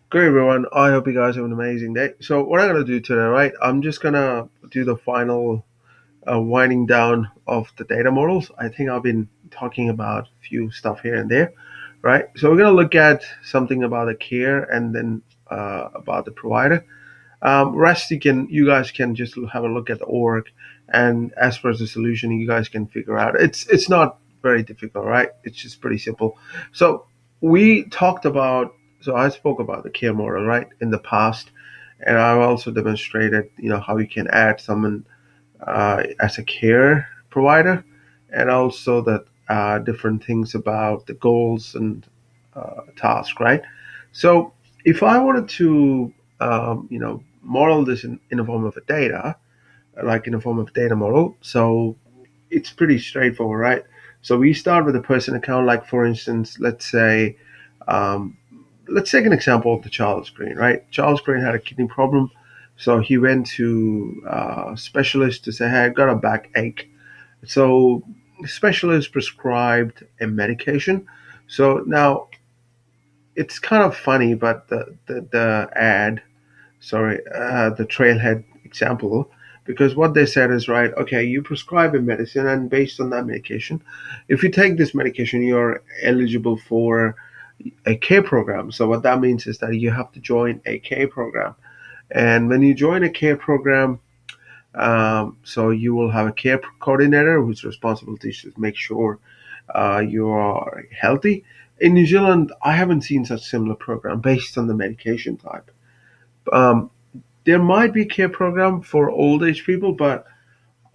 Great, everyone. I hope you guys have an amazing day. So, what I'm going to do today, right? I'm just going to do the final winding down of the data models. I think I've been talking about a few stuff here and there, right? So, we're going to look at something about the care and then about the provider. Rest, you guys can just have a look at the org, and as far as the solution, you guys can figure out. It's not very difficult, right? It's just pretty simple. So we talked about. So I spoke about the care model, right, in the past, and I've also demonstrated, how you can add someone as a care provider, and also that different things about the goals and task, right? So if I wanted to, model this in a form of a data, like in a form of data model, so it's pretty straightforward, right? So we start with a person account, like for instance, um, let's take an example of the Charles Green, right? Charles Green had a kidney problem, so he went to a specialist to say, "Hey, I got a backache." So the specialist prescribed a medication. So now it's kind of funny, but the ad, sorry, the trailhead example, because what they said is right. Okay, you prescribe a medicine, and based on that medication, if you take this medication, you're eligible for a care program. So what that means is that you have to join a care program, and when you join a care program, so you will have a care coordinator whose responsibility is to make sure you are healthy. In New Zealand, I haven't seen such similar program based on the medication type. Um, there might be a care program for old age people, but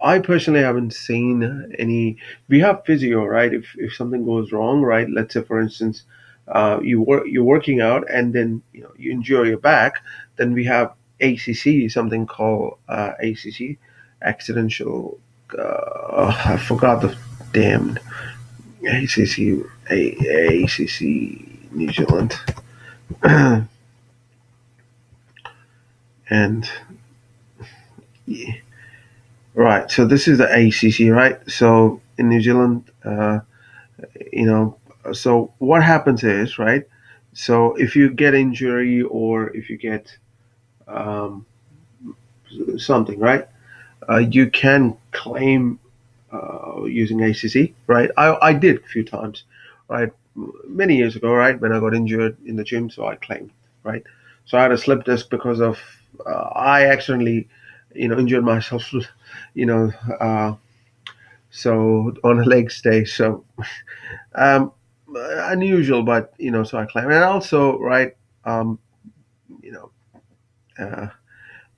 I personally haven't seen any. We have physio, right? If something goes wrong, right? Let's say, for instance, you're working out and then you injure your back, then we have ACC, something called ACC, accidental. I forgot the damned ACC, ACC New Zealand, and yeah, right. So this is the ACC, right? So in New Zealand, you know so what happens is, right, so if you get injury or if you get um, something, right, you can claim using ACC, right. I did a few times, right, many years ago, right, when I got injured in the gym, so I claimed, right. So I had a slip disc because of I accidentally injured myself you know uh, so on a leg day. So um, unusual, but so I claim. And also, right, um, you know, uh,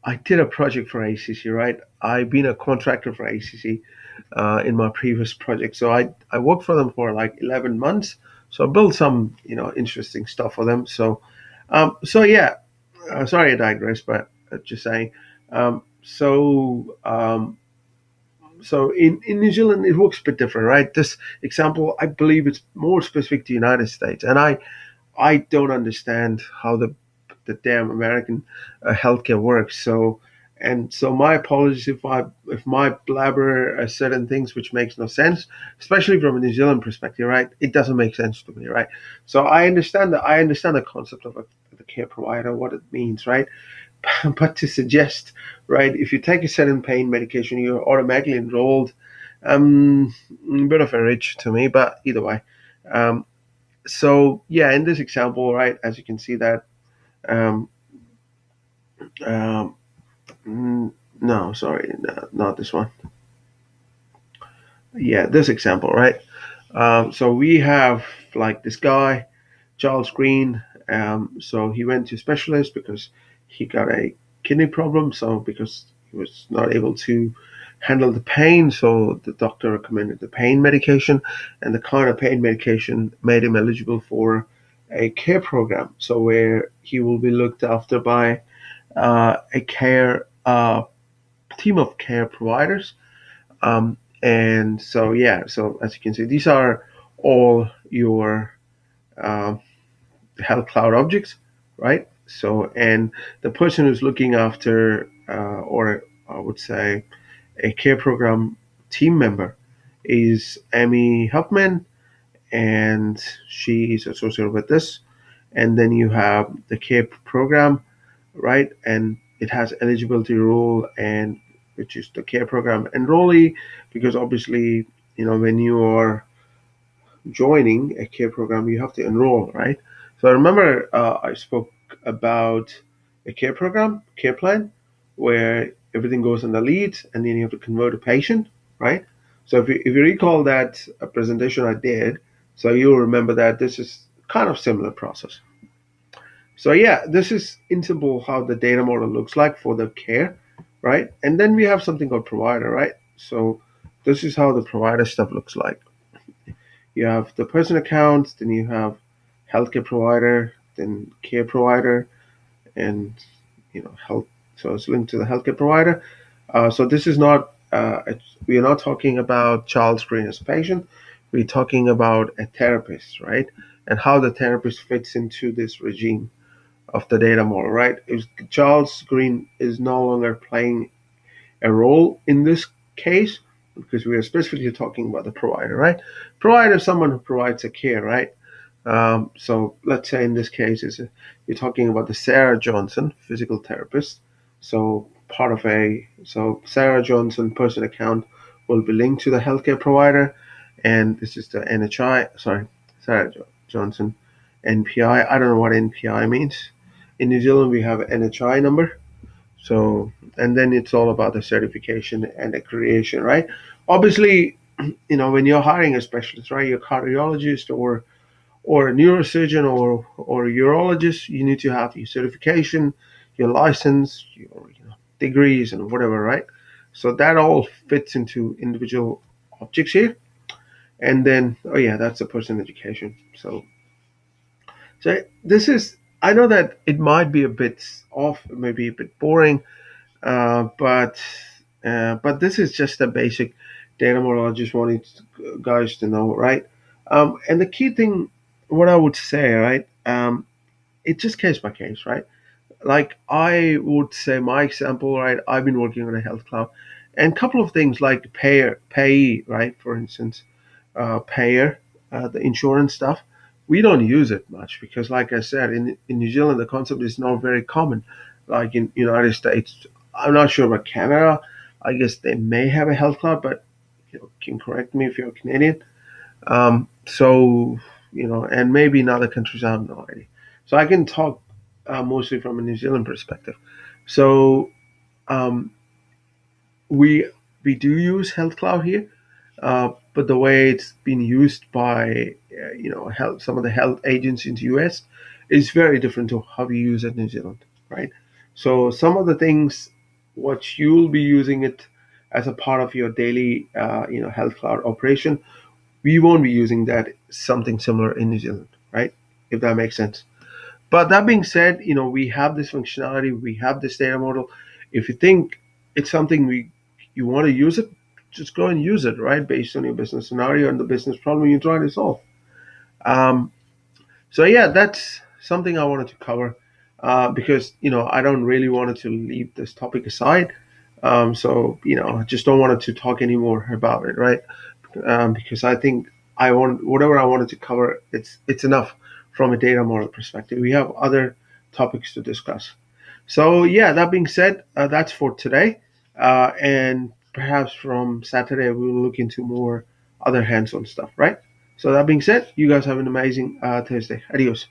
I did a project for ACC, right? I've been a contractor for ACC in my previous project, so I worked for them for like 11 months. So I built some interesting stuff for them. So yeah, sorry I digress, but just saying. Um, so um, so in New Zealand, it works a bit different, right? This example, I believe it's more specific to the United States, and I don't understand how the damn American healthcare works. So my apologies if my blabber certain things which makes no sense, especially from a New Zealand perspective, right? It doesn't make sense to me, right? So I understand the concept of the care provider, what it means, right? But to suggest, right, if you take a certain pain medication, you're automatically enrolled. A bit of a reach to me, but either way. Um, so yeah, in this example, right, as you can see that, um, um, no, sorry, no, not this one. Yeah, this example, right. So we have like this guy, Charles Green. So he went to a specialist because he got a kidney problem. So because he was not able to handle the pain, so the doctor recommended the pain medication, and the kind of pain medication made him eligible for a care program. So where he will be looked after by a care team of care providers. And so yeah, so as you can see, these are all your um, health cloud objects, right? So, and the person who's looking after, or I would say, a care program team member is Amy Huffman, and she is associated with this. and then you have the care program, right? And it has eligibility rule, and which is the care program enrollee, because obviously, when you are joining a care program, you have to enroll, right? So I remember I spoke about a care program, care plan, where everything goes on the leads, and then you have to convert a patient, right? So if you recall that presentation I did, so you'll remember that this is kind of similar process. So yeah, this is in simple how the data model looks like for the care, right? And then we have something called provider, right? So this is how the provider stuff looks like. You have the person account, then you have healthcare provider, then care provider, and health. So it's linked to the healthcare provider. So this is not. We are not talking about child screen as a patient. We're talking about a therapist, right? And how the therapist fits into this regime of the data model, right? If Charles Green is no longer playing a role in this case, because we are specifically talking about the provider, right? Provider is someone who provides a care, right? So let's say in this case is you're talking about the Sarah Johnson physical therapist. So Sarah Johnson person account will be linked to the healthcare provider, and this is the NHI. Sorry, Sarah Johnson NPI. I don't know what NPI means. In New Zealand, we have NHI number. So, and then it's all about the certification and accreditation, right? Obviously, when you're hiring a specialist, right, your cardiologist or a neurosurgeon or a urologist, you need to have your certification, your license, your degrees and whatever, right? So that all fits into individual objects here. And then, oh yeah, that's the person education. So this is, I know that it might be a bit off, maybe a bit boring, but this is just a basic data model. I just wanted guys to know, right? And the key thing, what I would say, right? It's just case by case, right? Like I would say, my example, right? I've been working on a health cloud, and a couple of things like payee, right? For instance, payer, the insurance stuff. We don't use it much because, like I said, in New Zealand, the concept is not very common. Like in United States, I'm not sure about Canada. I guess they may have a health cloud, but you can correct me if you're Canadian. And maybe in other countries, I have no idea. So I can talk mostly from a New Zealand perspective. So um, we we do use Health Cloud here, but the way it's been used by health, some of the health agencies in the US is very different to how we use it in New Zealand, right? So some of the things what you'll be using it as a part of your daily Health Cloud operation, we won't be using that something similar in New Zealand, right? If that makes sense. But that being said, we have this functionality, we have this data model. If you think it's something you want to use it, just go and use it, right? Based on your business scenario and the business problem you're trying to solve. Um, so yeah, that's something I wanted to cover because I don't really wanted to leave this topic aside. So I just don't want to talk anymore about it, right? Because I think I want whatever I wanted to cover. It's enough from a data model perspective. We have other topics to discuss. So yeah, that being said, that's for today, and perhaps from Saturday we will look into more other hands-on stuff, right? So that being said, you guys have an amazing Thursday. Adios.